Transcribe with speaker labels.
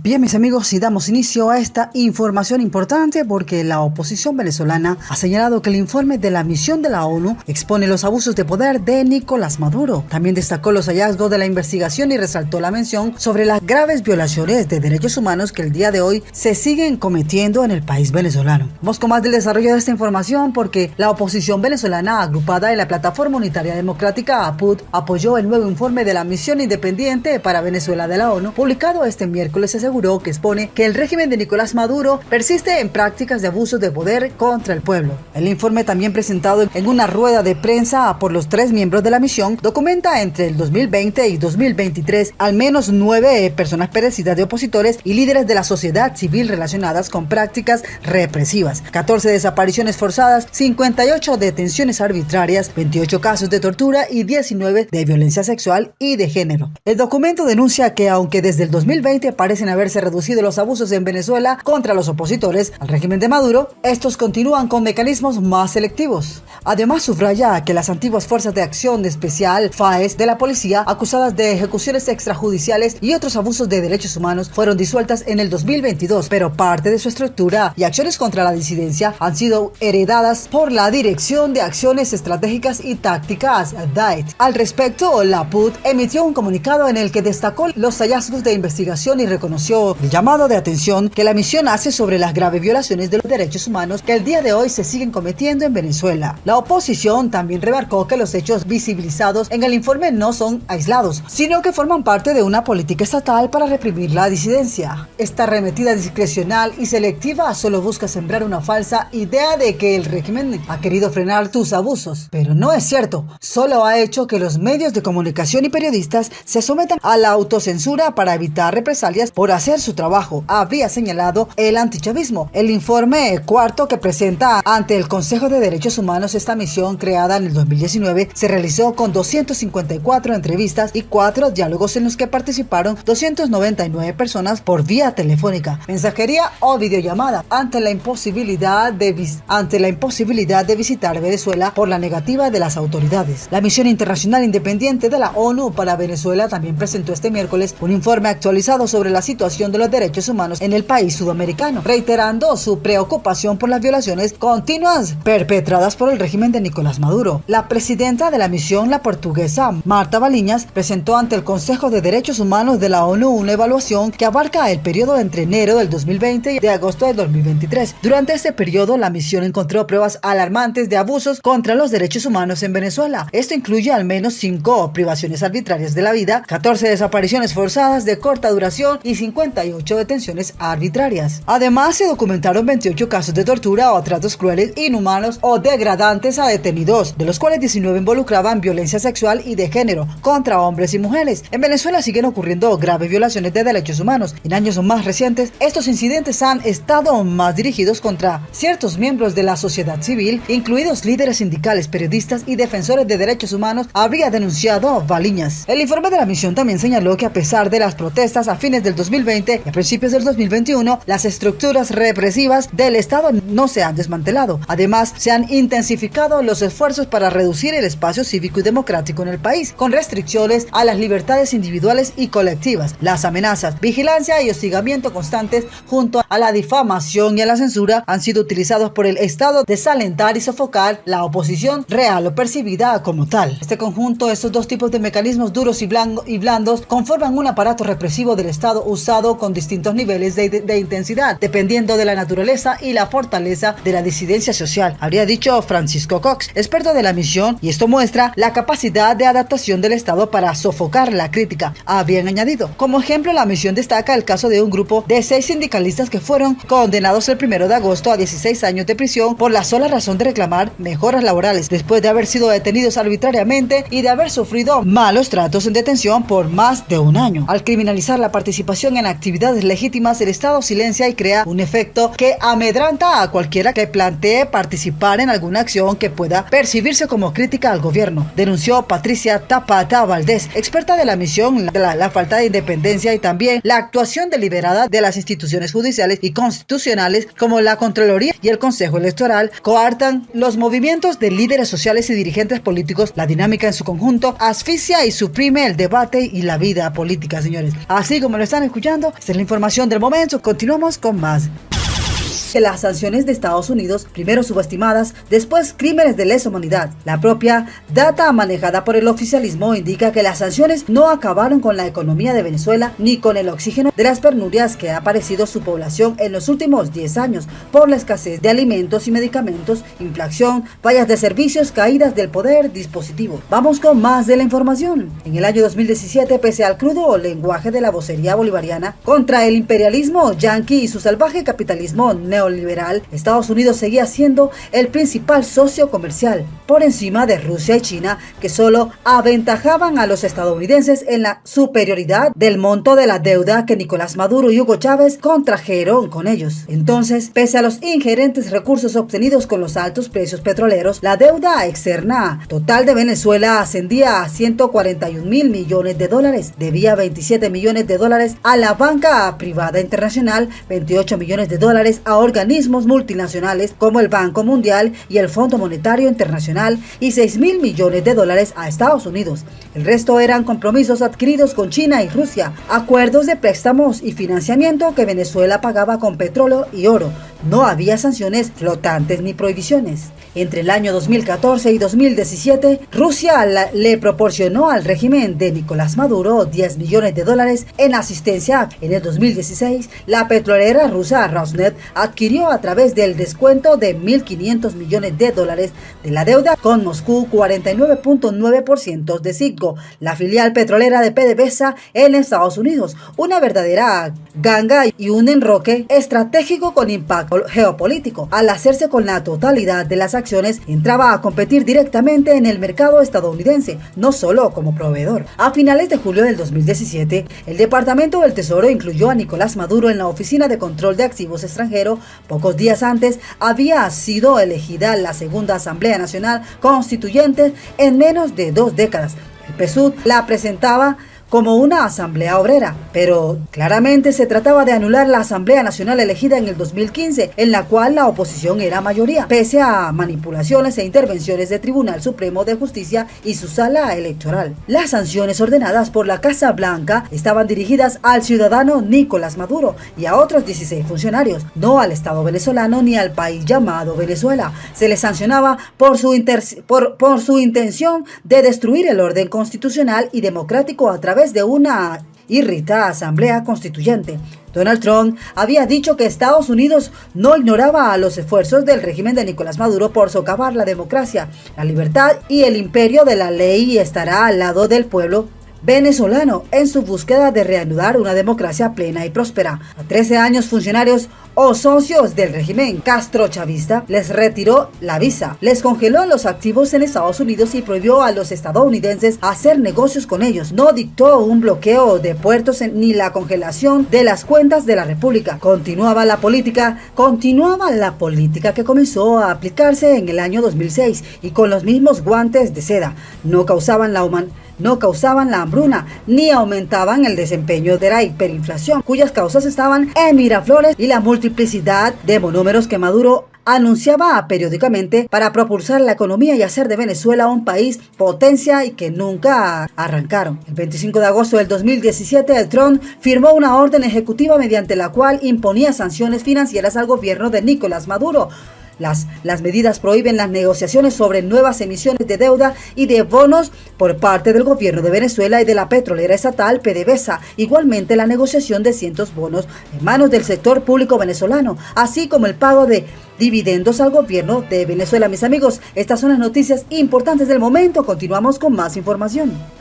Speaker 1: Bien, mis amigos, y damos inicio a esta información importante porque la oposición venezolana ha señalado que el informe de la misión de la ONU expone los abusos de poder de Nicolás Maduro. También destacó los hallazgos de la investigación y resaltó la mención sobre las graves violaciones de derechos humanos que el día de hoy se siguen cometiendo en el país venezolano. Vamos con más del desarrollo de esta información porque la oposición venezolana, agrupada en la Plataforma Unitaria Democrática APUD, apoyó el nuevo informe de la misión independiente para Venezuela de la ONU, publicado este miércoles. Aseguró que expone que el régimen de Nicolás Maduro persiste en prácticas de abusos de poder contra el pueblo. El informe, también presentado en una rueda de prensa por los 3 miembros de la misión, documenta entre el 2020 y 2023 al menos 9 personas perecidas de opositores y líderes de la sociedad civil relacionadas con prácticas represivas, 14 desapariciones forzadas, 58 detenciones arbitrarias, 28 casos de tortura y 19 de violencia sexual y de género. El documento denuncia que aunque desde el 2020 parecen haberse reducido los abusos en Venezuela contra los opositores al régimen de Maduro, estos continúan con mecanismos más selectivos. Además, subraya que las antiguas Fuerzas de Acción Especial, FAES, de la policía, acusadas de ejecuciones extrajudiciales y otros abusos de derechos humanos, fueron disueltas en el 2022, pero parte de su estructura y acciones contra la disidencia han sido heredadas por la Dirección de Acciones Estratégicas y Tácticas, DAET. Al respecto, la PUD emitió un comunicado en el que destacó los hallazgos de investigación y reconoció el llamado de atención que la misión hace sobre las graves violaciones de los derechos humanos que el día de hoy se siguen cometiendo en Venezuela. La oposición también remarcó que los hechos visibilizados en el informe no son aislados, sino que forman parte de una política estatal para reprimir la disidencia. Esta arremetida discrecional y selectiva solo busca sembrar una falsa idea de que el régimen ha querido frenar tus abusos, pero no es cierto. Solo ha hecho que los medios de comunicación y periodistas se sometan a la autocensura para evitar represalias por hacer su trabajo, habría señalado el antichavismo. El informe cuarto que presenta ante el Consejo de Derechos Humanos esta misión, creada en el 2019, se realizó con 254 entrevistas y 4 diálogos en los que participaron 299 personas por vía telefónica, mensajería o videollamada ante la imposibilidad de visitar Venezuela por la negativa de las autoridades. La Misión Internacional Independiente de la ONU para Venezuela también presentó este miércoles un informe actualizado sobre la situación de los derechos humanos en el país sudamericano, reiterando su preocupación por las violaciones continuas perpetradas por el régimen de Nicolás Maduro. La presidenta de la misión, la portuguesa Marta Baliñas, presentó ante el Consejo de Derechos Humanos de la ONU una evaluación que abarca el periodo entre enero del 2020 y de agosto del 2023. Durante este periodo, la misión encontró pruebas alarmantes de abusos contra los derechos humanos en Venezuela. Esto incluye al menos 5 privaciones arbitrarias de la vida, 14 desapariciones forzadas de corta duración y 58 detenciones arbitrarias. Además, se documentaron 28 casos de tortura o tratos crueles, inhumanos o degradantes a detenidos, de los cuales 19 involucraban violencia sexual y de género contra hombres y mujeres. En Venezuela siguen ocurriendo graves violaciones de derechos humanos. En años más recientes, estos incidentes han estado más dirigidos contra ciertos miembros de la sociedad civil, incluidos líderes sindicales, periodistas y defensores de derechos humanos, habría denunciado Baliñas. El informe de la misión también señaló que a pesar de las protestas a fines del 2020 y a principios del 2021, las estructuras represivas del Estado no se han desmantelado. Además, se han intensificado los esfuerzos para reducir el espacio cívico y democrático en el país, con restricciones a las libertades individuales y colectivas. Las amenazas, vigilancia y hostigamiento constantes, junto a la difamación y a la censura, han sido utilizados por el Estado de desalentar y sofocar la oposición real o percibida como tal. Este conjunto, estos dos tipos de mecanismos duros y blandos, conforman un aparato represivo del Estado usado con distintos niveles de intensidad, dependiendo de la naturaleza y la fortaleza de la disidencia social, habría dicho Francisco Cox, experto de la misión, y esto muestra la capacidad de adaptación del Estado para sofocar la crítica, habrían añadido. Como ejemplo, la misión destaca el caso de un grupo de 6 sindicalistas que fueron condenados el 1 de agosto a 16 años de prisión por la sola razón de reclamar mejoras laborales, después de haber sido detenidos arbitrariamente y de haber sufrido malos tratos en detención por más de un año. Al criminalizar la participación en actividades legítimas, el Estado silencia y crea un efecto que amedrenta a cualquiera que plantee participar en alguna acción que pueda percibirse como crítica al gobierno, denunció Patricia Tapata Valdés, experta de la misión. La falta de independencia y también la actuación deliberada de las instituciones judiciales y constitucionales como la Contraloría y el Consejo Electoral coartan los movimientos de líderes sociales y dirigentes políticos. La dinámica en su conjunto asfixia y suprime el debate y la vida política, señores. Así como lo están escuchando, escuchando. Esta es la información del momento. Continuamos con más. Que las sanciones de Estados Unidos, primero subestimadas, después crímenes de lesa humanidad. La propia data manejada por el oficialismo indica que las sanciones no acabaron con la economía de Venezuela ni con el oxígeno de las penurias que ha padecido su población en los últimos 10 años por la escasez de alimentos y medicamentos, inflación, fallas de servicios, caídas del poder dispositivo. Vamos con más de la información. En el año 2017, pese al crudo lenguaje de la vocería bolivariana contra el imperialismo yanqui y su salvaje capitalismo neoliberal, Estados Unidos seguía siendo el principal socio comercial, por encima de Rusia y China, que solo aventajaban a los estadounidenses en la superioridad del monto de la deuda que Nicolás Maduro y Hugo Chávez contrajeron con ellos. Entonces, pese a los ingerentes recursos obtenidos con los altos precios petroleros, la deuda externa total de Venezuela ascendía a 141.000 millones de dólares. Debía 27 millones de dólares a la banca privada internacional, 28 millones de dólares a organismos multinacionales como el Banco Mundial y el Fondo Monetario Internacional y 6.000 millones de dólares a Estados Unidos. El resto eran compromisos adquiridos con China y Rusia, acuerdos de préstamos y financiamiento que Venezuela pagaba con petróleo y oro. No había sanciones flotantes ni prohibiciones. Entre el año 2014 y 2017, Rusia le proporcionó al régimen de Nicolás Maduro 10 millones de dólares en asistencia. En el 2016, la petrolera rusa Rosneft adquirió a través del descuento de 1.500 millones de dólares de la deuda con Moscú 49.9% de Citgo, la filial petrolera de PDVSA en Estados Unidos. Una verdadera ganga y un enroque estratégico con impacto geopolítico. Al hacerse con la totalidad de las acciones, entraba a competir directamente en el mercado estadounidense, no solo como proveedor. A finales de julio del 2017, el Departamento del Tesoro incluyó a Nicolás Maduro en la Oficina de Control de Activos Extranjeros. Pocos días antes había sido elegida la segunda Asamblea Nacional Constituyente en menos de 2 décadas. El PSUV la presentaba como una asamblea obrera, pero claramente se trataba de anular la Asamblea Nacional elegida en el 2015, en la cual la oposición era mayoría, pese a manipulaciones e intervenciones del Tribunal Supremo de Justicia y su sala electoral. Las sanciones ordenadas por la Casa Blanca estaban dirigidas al ciudadano Nicolás Maduro y a otros 16 funcionarios, no al Estado venezolano ni al país llamado Venezuela. Se les sancionaba por su intención de destruir el orden constitucional y democrático a través de una irritada asamblea constituyente. Donald Trump había dicho que Estados Unidos no ignoraba los esfuerzos del régimen de Nicolás Maduro por socavar la democracia, la libertad y el imperio de la ley y estará al lado del pueblo venezolano en su búsqueda de reanudar una democracia plena y próspera. A 13 años, funcionarios o socios del régimen castrochavista les retiró la visa, les congeló los activos en Estados Unidos y prohibió a los estadounidenses hacer negocios con ellos. No dictó un bloqueo de puertos ni la congelación de las cuentas de la República. Continuaba la política que comenzó a aplicarse en el año 2006 y con los mismos guantes de seda. No causaban la hambruna, ni aumentaban el desempeño de la hiperinflación, cuyas causas estaban en Miraflores y la multiplicidad de monómeros que Maduro anunciaba periódicamente para propulsar la economía y hacer de Venezuela un país potencia y que nunca arrancaron. El 25 de agosto del 2017, Trump firmó una orden ejecutiva mediante la cual imponía sanciones financieras al gobierno de Nicolás Maduro. Las medidas prohíben las negociaciones sobre nuevas emisiones de deuda y de bonos por parte del gobierno de Venezuela y de la petrolera estatal PDVSA. Igualmente la negociación de cientos bonos en manos del sector público venezolano, así como el pago de dividendos al gobierno de Venezuela. Mis amigos, estas son las noticias importantes del momento. Continuamos con más información.